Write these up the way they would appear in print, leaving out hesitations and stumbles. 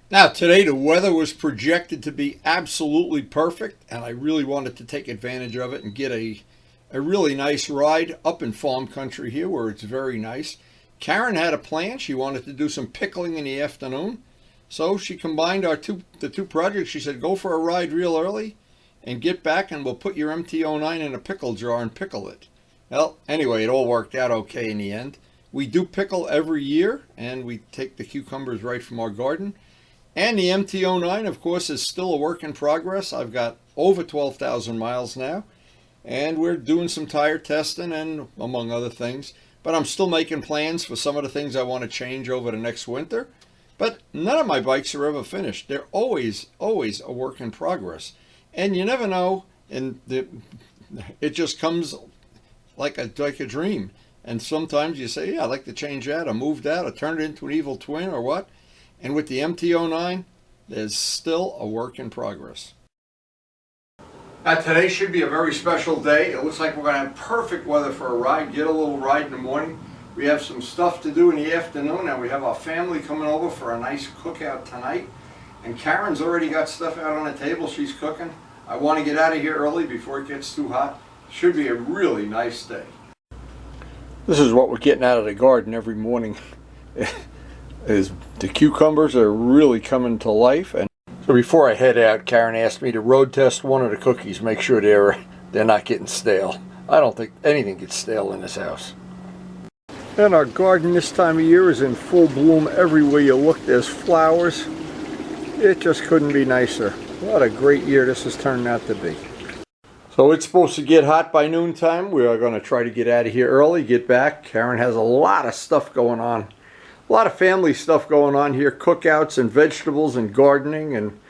Now today the weather was projected to be absolutely perfect, and I really wanted to take advantage of it and get a really nice ride up in farm country here where it's very nice. KARYN had a plan. She wanted to do some pickling in the afternoon. So she combined the two projects. She said, go for a ride real early and get back and we'll put your Mt09 in a pickle jar and pickle it. Well, anyway, it all worked out okay in the end. We do pickle every year and we take the cucumbers right from our garden. And the Mt09, of course, is still a work in progress. I've got over 12,000 miles now. And we're doing some tire testing and among other things. But I'm still making plans for some of the things I want to change over the next winter. But none of my bikes are ever finished. They're always a work in progress. And you never know, and it just comes like a dream. And sometimes you say, yeah, I'd like to change that, or move that, or turn it into an evil twin, or what. And with the Mt09, there's still a work in progress. Today should be a very special day. It looks like we're going to have perfect weather for a ride. Get a little ride in the morning. We have some stuff to do in the afternoon, and we have our family coming over for a nice cookout tonight. And KARYN's already got stuff out on the table she's cooking. I want to get out of here early before it gets too hot. Should be a really nice day. This is what we're getting out of the garden every morning. Is the cucumbers are really coming to life. And so before I head out, KARYN asked me to road test one of the cookies, make sure they're not getting stale. I don't think anything gets stale in this house. And our garden this time of year is in full bloom. Everywhere you look, there's flowers. It just couldn't be nicer. What a great year this has turned out to be. So it's supposed to get hot by noontime. We are going to try to get out of here early, get back. KARYN has a lot of stuff going on. A lot of family stuff going on here, cookouts and vegetables and gardening,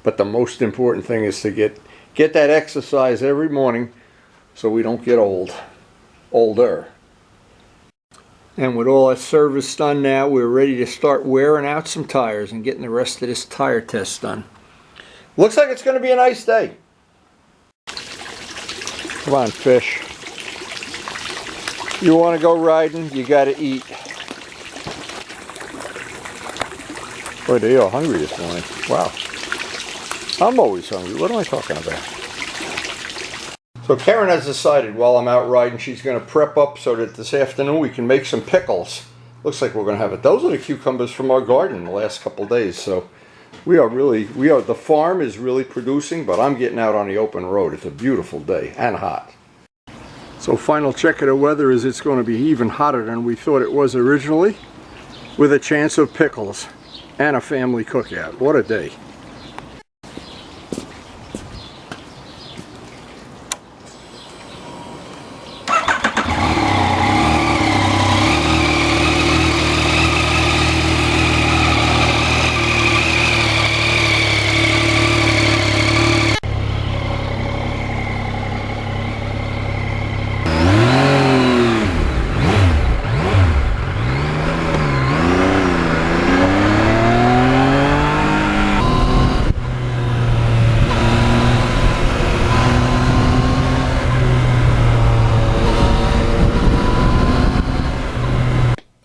but the most important thing is to get that exercise every morning so we don't get older. And with all that service done now, we're ready to start wearing out some tires and getting the rest of this tire test done. Looks like it's going to be a nice day. Come on, fish. You want to go riding, you got to eat. Boy, they are hungry this morning. Wow. I'm always hungry. What am I talking about? So KARYN has decided while I'm out riding, she's going to prep up so that this afternoon we can make some pickles. Looks like we're going to have it. Those are the cucumbers from our garden in the last couple of days. So the farm is really producing, but I'm getting out on the open road. It's a beautiful day and hot. So final check of the weather is it's going to be even hotter than we thought it was originally, with a chance of pickles. And a family cookout. What a day.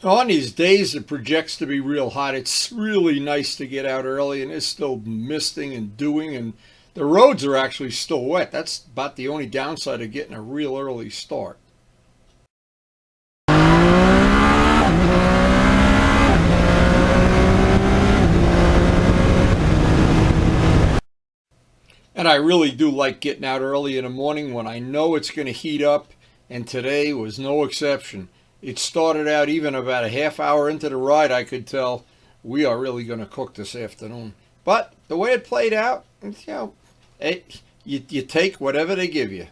On these days it projects to be real hot. It's really nice to get out early, and it's still misting and dewing, and the roads are actually still wet. That's about the only downside of getting a real early start. And I really do like getting out early in the morning when I know it's going to heat up, and today was no exception. It started out even about a half hour into the ride, I could tell we are really going to cook this afternoon. But the way it played out, you take whatever they give you.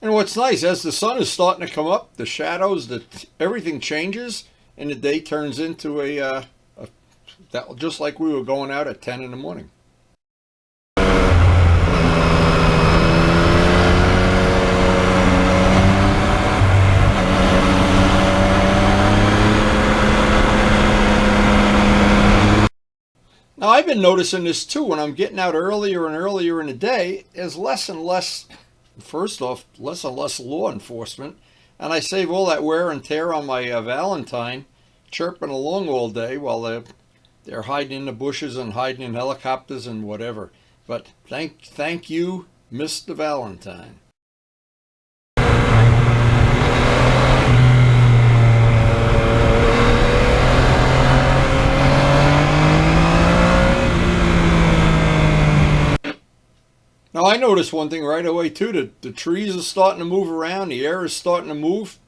And what's nice, as the sun is starting to come up, the shadows, everything changes, and the day turns into just like we were going out at 10 in the morning. Now I've been noticing this too when I'm getting out earlier and earlier in the day. There's less and less, first off, less and less law enforcement, and I save all that wear and tear on my Valentine chirping along all day while they're hiding in the bushes and hiding in helicopters and whatever. But thank you, Mr. Valentine. Now I noticed one thing right away too, that the trees are starting to move around, the air is starting to move.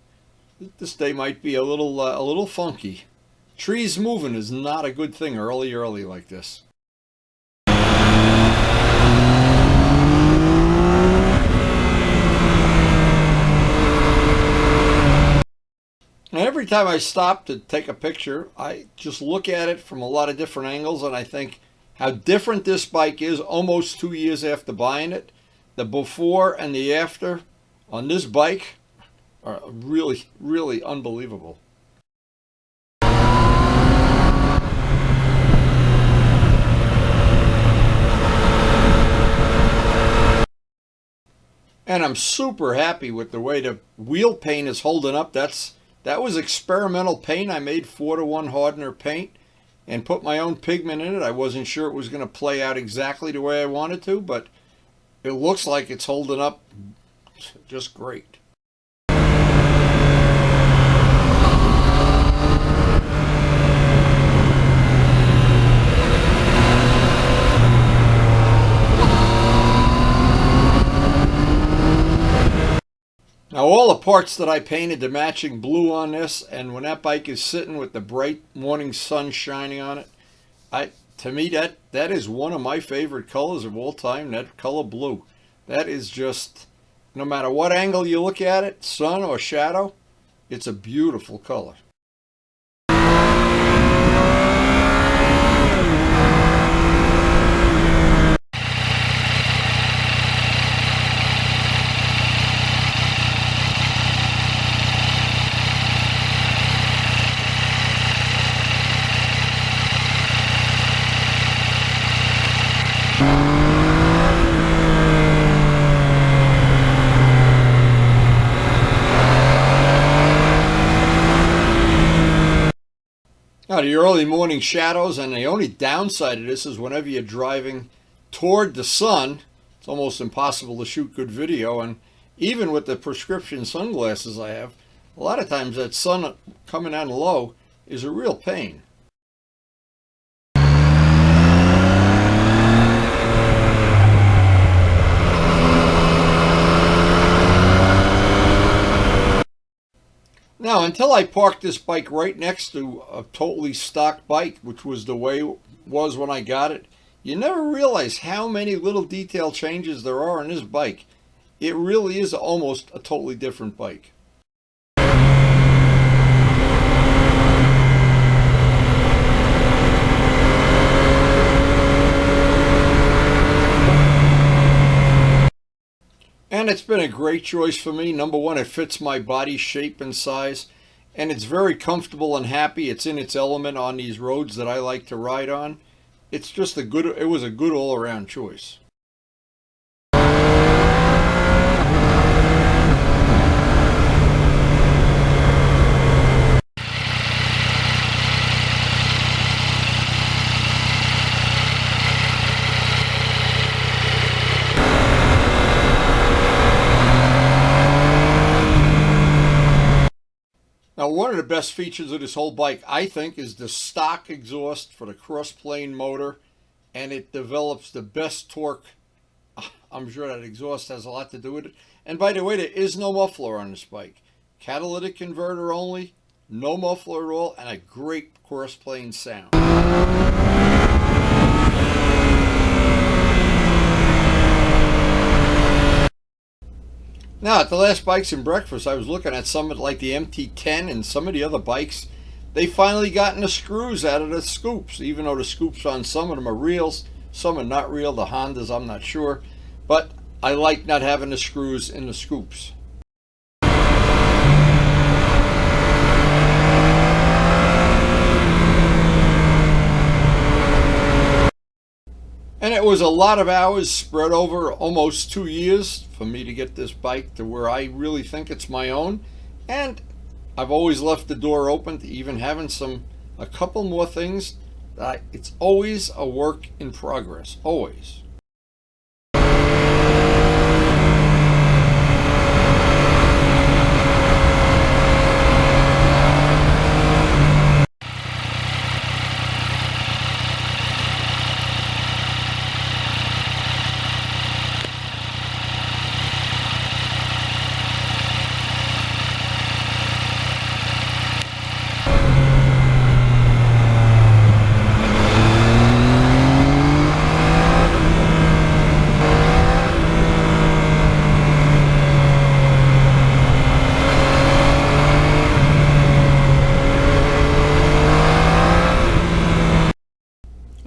This day might be a little funky. Trees moving is not a good thing early like this. And every time I stop to take a picture, I just look at it from a lot of different angles, and I think how different this bike is almost 2 years after buying it. The before and the after on this bike are really, really unbelievable. And I'm super happy with the way the wheel paint is holding up. That was experimental paint. I made 4-to-1 hardener paint and put my own pigment in it. I wasn't sure it was going to play out exactly the way I wanted to, but it looks like it's holding up just great. Now all the parts that I painted the matching blue on this, and when that bike is sitting with the bright morning sun shining on it, to me that is one of my favorite colors of all time, that color blue. That is just, no matter what angle you look at it, sun or shadow, it's a beautiful color. Now, the early morning shadows, and the only downside of this is whenever you're driving toward the sun, it's almost impossible to shoot good video. And even with the prescription sunglasses I have, a lot of times that sun coming down low is a real pain. Now, until I parked this bike right next to a totally stock bike, which was the way it was when I got it, you never realize how many little detail changes there are on this bike. It really is almost a totally different bike. And it's been a great choice for me. Number one, it fits my body shape and size, and it's very comfortable and happy. It's in its element on these roads that I like to ride on. It's just it was a good all-around choice. Now, one of the best features of this whole bike, I think, is the stock exhaust for the cross-plane motor, and it develops the best torque. I'm sure that exhaust has a lot to do with it. And by the way, there is no muffler on this bike. Catalytic converter only, no muffler at all, and a great cross-plane sound. Now, at the last Bikes and Breakfast, I was looking at some like the MT10 and some of the other bikes. They finally gotten the screws out of the scoops, even though the scoops on some of them are reals, some are not real. The Hondas, I'm not sure. But I like not having the screws in the scoops. And it was a lot of hours spread over almost 2 years for me to get this bike to where I really think it's my own. And I've always left the door open to even having a couple more things. It's always a work in progress, always.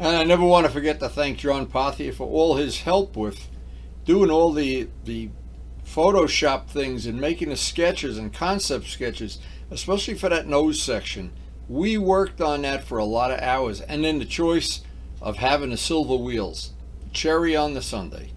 And I never want to forget to thank John Pothier for all his help with doing all the Photoshop things and making the sketches and concept sketches, especially for that nose section. We worked on that for a lot of hours. And then the choice of having the silver wheels. Cherry on the sundae.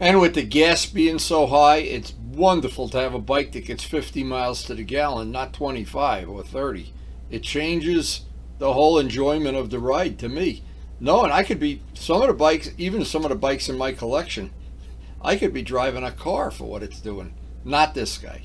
And with the gas being so high, it's wonderful to have a bike that gets 50 miles to the gallon, not 25 or 30. It changes the whole enjoyment of the ride to me. No, and I could be, some of the bikes, even some of the bikes in my collection, I could be driving a car for what it's doing. Not this guy.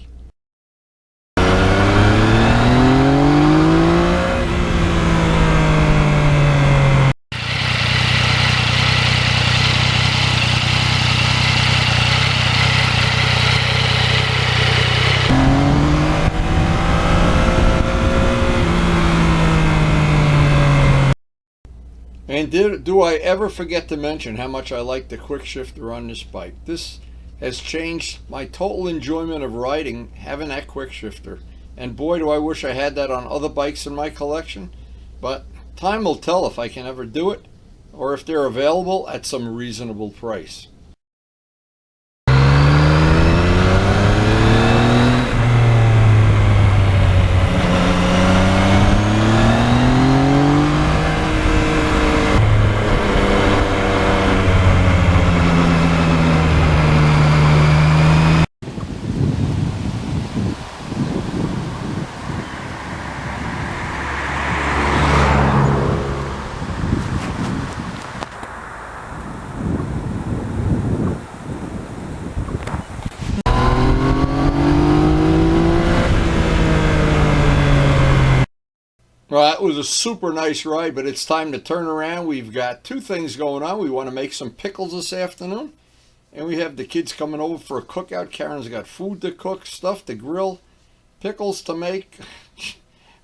And do I ever forget to mention how much I like the quick shifter on this bike? This has changed my total enjoyment of riding, having that quick shifter. And boy, do I wish I had that on other bikes in my collection. But time will tell if I can ever do it, or if they're available at some reasonable price. Well, that was a super nice ride, but it's time to turn around. We've got two things going on. We want to make some pickles this afternoon, and we have the kids coming over for a cookout. Karen's got food to cook, stuff to grill, pickles to make.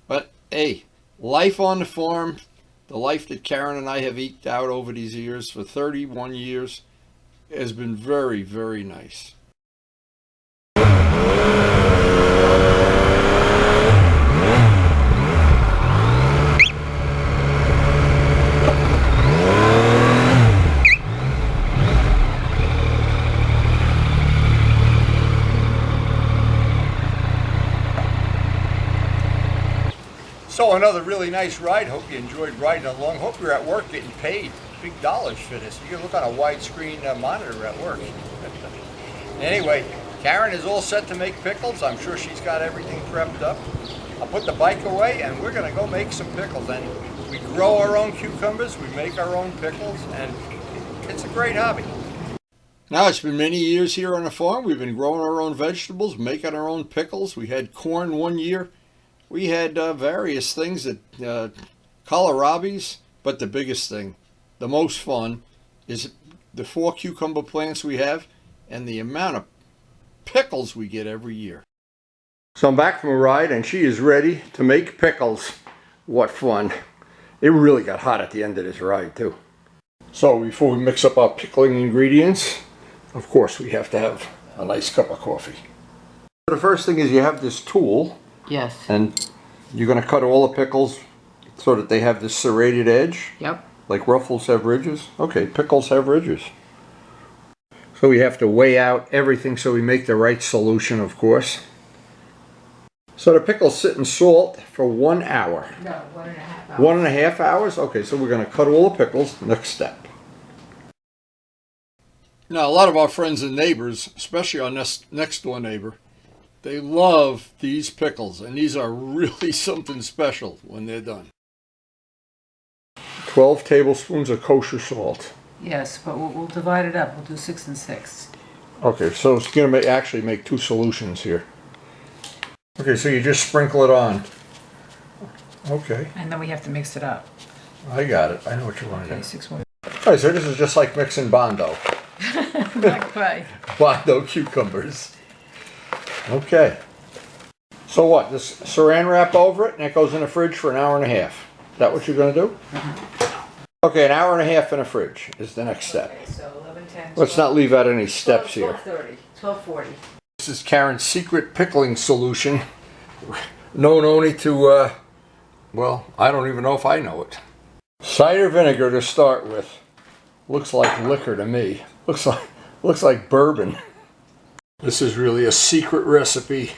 But hey, life on the farm, the life that Karen and I have eked out over these years for 31 years, has been very, very nice. So another really nice ride. Hope you enjoyed riding along. Hope you're at work getting paid big dollars for this. You can look on a widescreen monitor at work. Anyway, Karen is all set to make pickles. I'm sure she's got everything prepped up. I'll put the bike away and we're going to go make some pickles. And we grow our own cucumbers, we make our own pickles, and it's a great hobby. Now, it's been many years here on the farm. We've been growing our own vegetables, making our own pickles. We had corn one year. We had various things at kohlrabi's, but the biggest thing, the most fun, is the 4 cucumber plants we have and the amount of pickles we get every year. So I'm back from a ride and she is ready to make pickles. What fun. It really got hot at the end of this ride too. So before we mix up our pickling ingredients, of course we have to have a nice cup of coffee. The first thing is you have this tool. Yes. And you're going to cut all the pickles so that they have this serrated edge? Yep. Like ruffles have ridges? Okay, pickles have ridges. So we have to weigh out everything so we make the right solution, of course. So the pickles sit in salt for 1 hour. No, 1.5 hours. 1.5 hours? Okay, so we're going to cut all the pickles. Next step. Now, a lot of our friends and neighbors, especially our next door neighbor, they love these pickles, and these are really something special when they're done. 12 tablespoons of kosher salt. Yes, but we'll divide it up. We'll do 6 and 6. Okay, so it's going to actually make 2 solutions here. Okay, so you just sprinkle it on. Okay. And then we have to mix it up. I got it. I know what you want to Okay, do. 6 more. Alright, so this is just like mixing Bondo. Not quite. Bondo cucumbers. Okay. So what? Just saran wrap over it and it goes in the fridge for 1.5 hours. Is that what you're going to do? Okay, 1.5 hours in the fridge is the next step. Okay, so 11, 10, 12, Let's not leave out any steps 12, here. 12:30, 12:40. This is KARYN's secret pickling solution, known only to, well, I don't even know if I know it. Cider vinegar to start with. Looks like liquor to me. Looks like bourbon. This is really a secret recipe.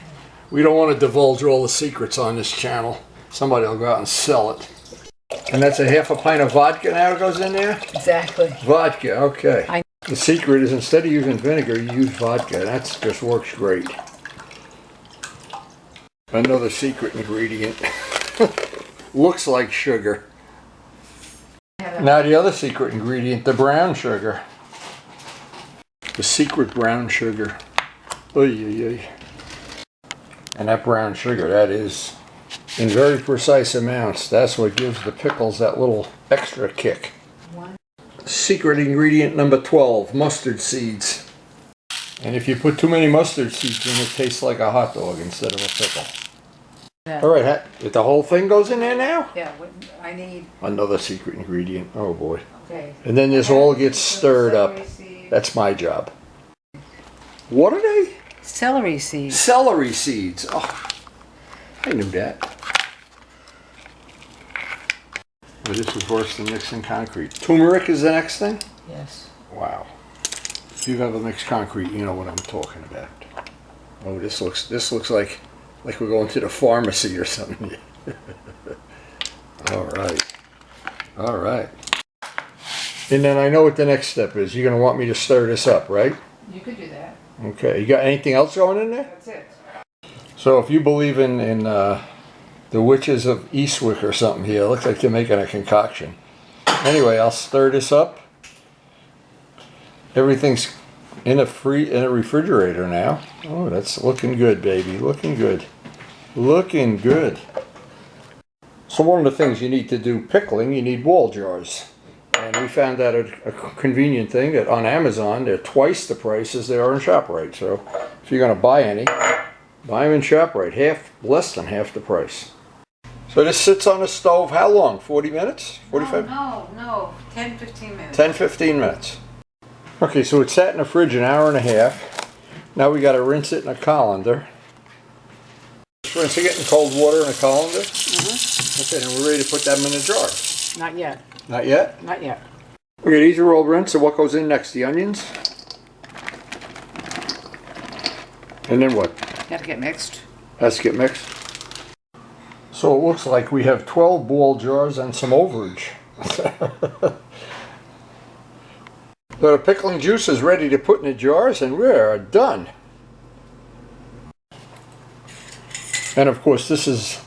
We don't want to divulge all the secrets on this channel. Somebody will go out and sell it. And that's a 1/2 pint of vodka now goes in there? Exactly. Vodka, okay. The secret is instead of using vinegar, you use vodka. That just works great. Another secret ingredient. Looks like sugar. Now the other secret ingredient, the brown sugar. The secret brown sugar. Oy, oy, oy. And that brown sugar, that is in very precise amounts. That's what gives the pickles that little extra kick. Secret ingredient number 12, mustard seeds. And if you put too many mustard seeds in, it tastes like a hot dog instead of a pickle. Yeah. All right, the whole thing goes in there now? Yeah, I need... Another secret ingredient. Oh boy. Okay. And then this all gets stirred up. That's my job. What are they? Celery seeds. Celery seeds. Oh, I knew that. But this is worse than mixing concrete. Turmeric is the next thing? Yes. Wow. If you've ever mixed concrete, you know what I'm talking about. Oh, this looks like we're going to the pharmacy or something. All right. All right. And then I know what the next step is. You're going to want me to stir this up, right? You could do that. Okay. You got anything else going in there? That's it. So if you believe in the witches of Eastwick or something here, it looks like they're making a concoction. Anyway, I'll stir this up. Everything's in a refrigerator now. Oh, that's looking good, baby. Looking good. Looking good. So one of the things you need to do pickling, you need wall jars. And we found out a convenient thing that on Amazon, they're twice the price as they are in ShopRite. So if you're going to buy any, buy them in ShopRite. Less than half the price. So this sits on the stove how long? 40 minutes? 45? No. 10, 15 minutes. 10, 15 minutes. Okay, so it sat in the fridge 1.5 hours. Now we got to rinse it in a colander. Just rinsing it in cold water in a colander? Okay, then we're ready to put them in the jar. Not yet. Not yet? Not yet. Okay, these are all rinsed. So what goes in next? The onions? And then what? Got to get mixed. Has to get mixed. So it looks like we have 12 ball jars and some overage. So the pickling juice is ready to put in the jars and we're done. And of course this is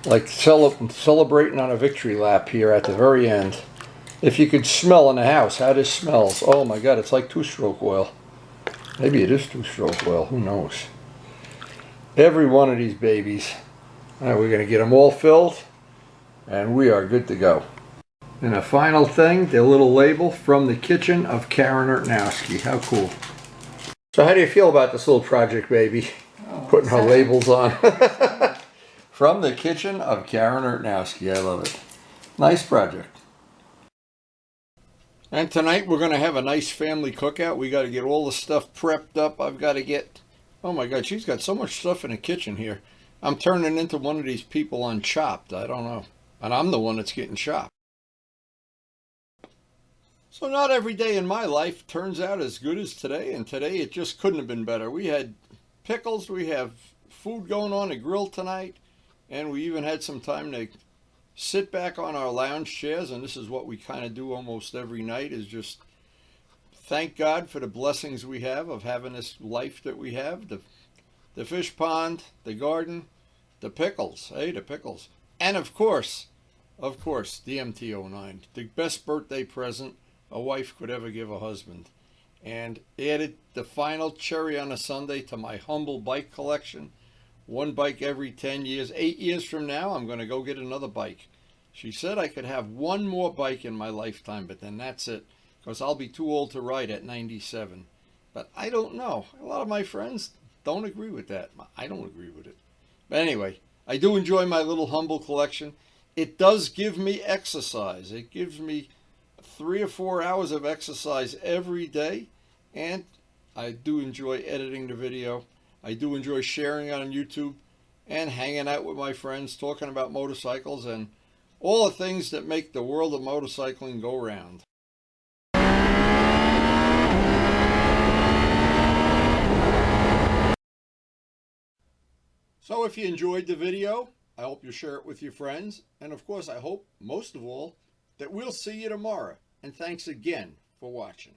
like celebrating on a victory lap here at the very end. If you could smell in the house how this smells. Oh my god, it's like two-stroke oil. Maybe it is two-stroke oil, who knows. Every one of these babies All right, we're going to get them all filled, and we are good to go. And a final thing, the little label, from the kitchen of KARYN. How cool. So how do you feel about this little project, baby? Putting her labels on. From the kitchen of KARYN. I love it. Nice project. And tonight we're going to have a nice family cookout. We got to get all the stuff prepped up. I've got to get... Oh my God, she's got so much stuff in the kitchen here. I'm turning into one of these people on Chopped. I don't know. And I'm the one that's getting chopped. So not every day in my life turns out as good as today. And today it just couldn't have been better. We had pickles. We have food going on the grill tonight. And we even had some time to sit back on our lounge chairs. And this is what we kind of do almost every night, is just thank God for the blessings we have of having this life that we have. The fish pond, the garden, the pickles. Hey, the pickles. And of course, the Mt09. The best birthday present a wife could ever give a husband. And added the final cherry on a sundae to my humble bike collection. One bike every 10 years. 8 years from now, I'm going to go get another bike. She said I could have one more bike in my lifetime, but then that's it. Because I'll be too old to ride at 97. But I don't know. A lot of my friends don't agree with that. I don't agree with it. But anyway, I do enjoy my little humble collection. It does give me exercise. It gives me 3 or 4 hours of exercise every day. And I do enjoy editing the video. I do enjoy sharing on YouTube and hanging out with my friends, talking about motorcycles and all the things that make the world of motorcycling go round. So if you enjoyed the video, I hope you share it with your friends. And of course, I hope, most of all, that we'll see you tomorrow. And thanks again for watching.